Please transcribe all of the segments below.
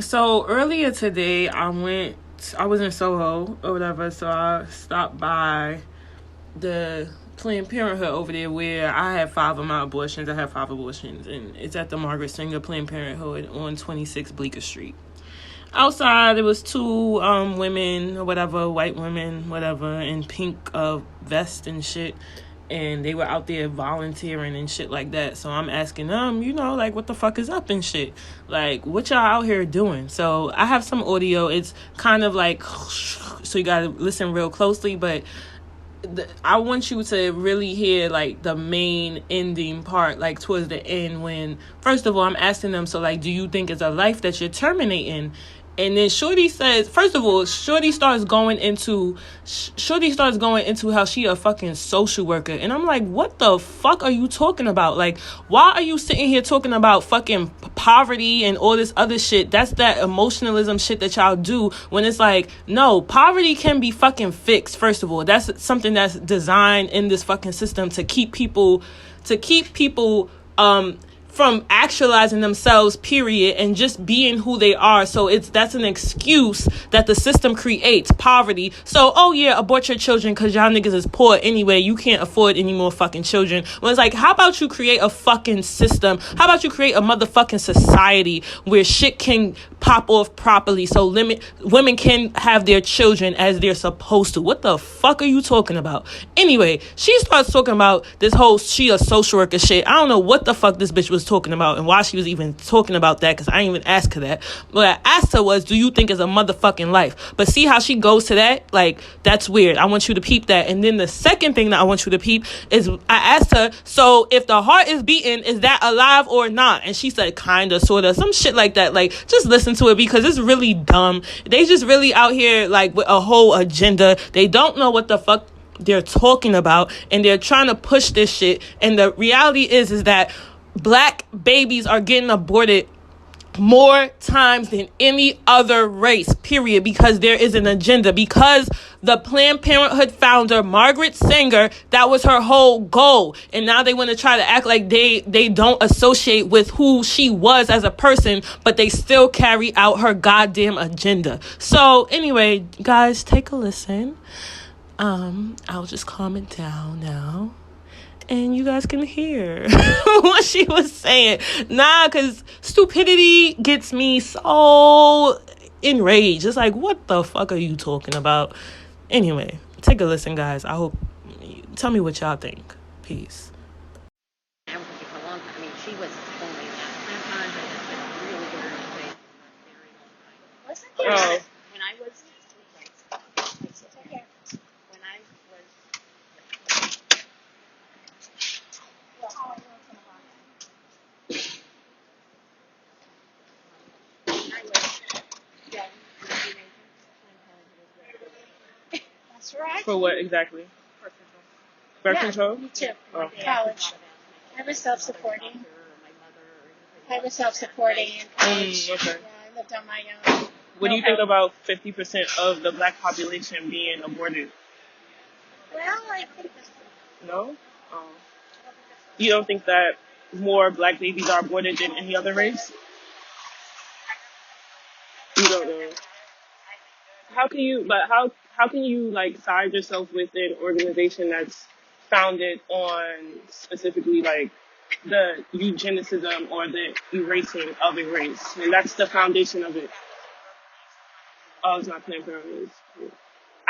So earlier today, I was in Soho or whatever, so I stopped by the Planned Parenthood over there where I had five of my abortions. I had five abortions, and it's at the Margaret Singer Planned Parenthood on 26 Bleecker Street. Outside, there was two women or whatever, white women, whatever, in pink vest and shit. And they were out there volunteering and shit like that. So I'm asking them, like, what the fuck is up and shit? Like, what y'all out here doing? So I have some audio. It's kind of like, so you gotta listen real closely, but I want you to really hear like the main ending part, like towards the end, when first of all I'm asking them, so like, do you think it's a life that you're terminating? And then Shorty says, first of all, Shorty starts going into how she a fucking social worker. And I'm like, what the fuck are you talking about? Like, why are you sitting here talking about fucking poverty and all this other shit? That's that emotionalism shit that y'all do when it's like, no, poverty can be fucking fixed. First of all, that's something that's designed in this fucking system to keep people from actualizing themselves, period, and just being who they are. So that's an excuse that the system creates, poverty. So, oh yeah, abort your children because y'all niggas is poor anyway. You can't afford any more fucking children. Well, it's like, how about you create a fucking system? How about you create a motherfucking society where shit can pop off properly so women can have their children as they're supposed to? What the fuck are you talking about? Anyway, she starts talking about this whole she a social worker shit. I don't know what the fuck this bitch was talking about and why she was even talking about that, because I didn't even ask her that. What I asked her was, do you think it's a motherfucking life? But see how she goes to that? Like, that's weird. I want you to peep that. And then the second thing that I want you to peep is, I asked her, so if the heart is beating, is that alive or not? And she said, kinda, sorta, some shit like that. Like, just listen to it because it's really dumb. They just really out here like with a whole agenda. They don't know what the fuck they're talking about, and they're trying to push this shit. And the reality is that black babies are getting aborted more times than any other race, period, because there is an agenda. Because the Planned Parenthood founder, Margaret Sanger, that was her whole goal. And now they want to try to act like they don't associate with who she was as a person, but they still carry out her goddamn agenda. So anyway, guys, take a listen. I'll just calm it down now, and you guys can hear what she was saying. Because stupidity gets me so enraged. It's like, what the fuck are you talking about? Anyway, take a listen, guys. Tell me what y'all think. Peace. For a long time. I mean, she was only that Planned Parenthood has been really good at things for a very long time. Wasn't there? When I was when I was young, that's right. For what exactly? Birth control? Me too. Oh. College. I was self-supporting. In college. Okay. Yeah, I lived on my own. What do you think about 50% of the black population being aborted? Well, I think No? You don't think that more black babies are aborted than any other race? You don't know. How can you like side yourself with an organization that's founded on specifically like the eugenicism or the erasing of a race? And that's the foundation of it. Oh, it's not Planned Parenthood.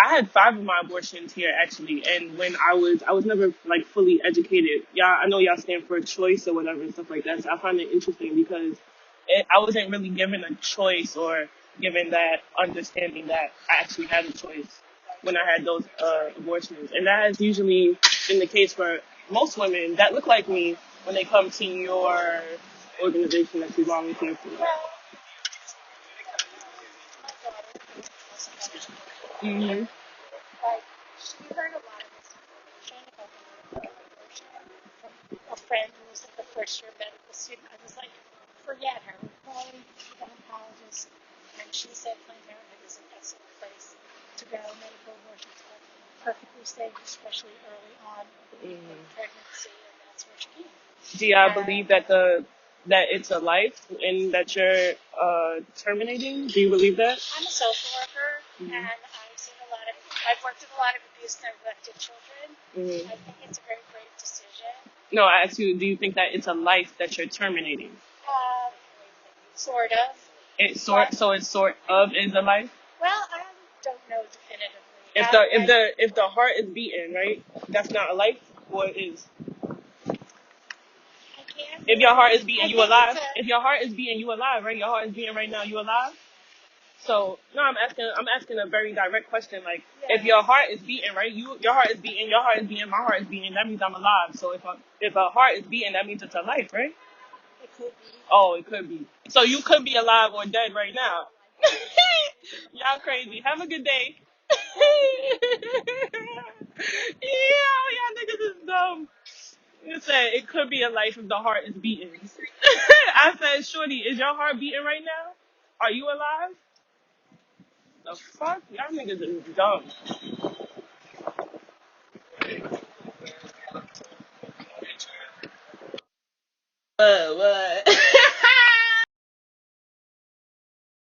I had 5 of my abortions here actually, and when I was never like fully educated. Yeah, I know y'all stand for choice or whatever and stuff like that. So I find it interesting because I wasn't really given a choice or given that understanding that I actually had a choice when I had those abortions, and that is usually been the case for most women that look like me when they come to your organization that you volunteer for. Mm-hmm. like she heard a lot of this information about the from a friend who was like a first year medical student. I was like, forget her. We're calling the gynecologist, and she said Planned Parenthood is an excellent place to go. Medical abortions are perfectly safe, especially early on in pregnancy, and that's where she came. Do y'all believe that the that it's a life and that you're terminating? Do you believe that? I'm a social worker, and I've worked with a lot of abused and neglected children. I think it's a very brave decision. No, I asked you, do you think that it's a life that you're terminating? Sort of. So it sort of is a life? Well, I don't know definitively. If the heart is beating, right? That's not a life, or it is? If your heart is beating, you alive. If your heart is beating, you alive, right? Your heart is beating right now, you alive. So no, I'm asking a very direct question. Like, if your heart is beating, right? Your heart is beating, my heart is beating. That means I'm alive. So if a heart is beating, that means it's a life, right? It could be. Oh, it could be. So you could be alive or dead right now. Y'all crazy. Have a good day. Y'all niggas is dumb. You said it could be a life if the heart is beating. I said, shorty, is your heart beating right now? Are you alive? The fuck? Y'all niggas is dumb. What?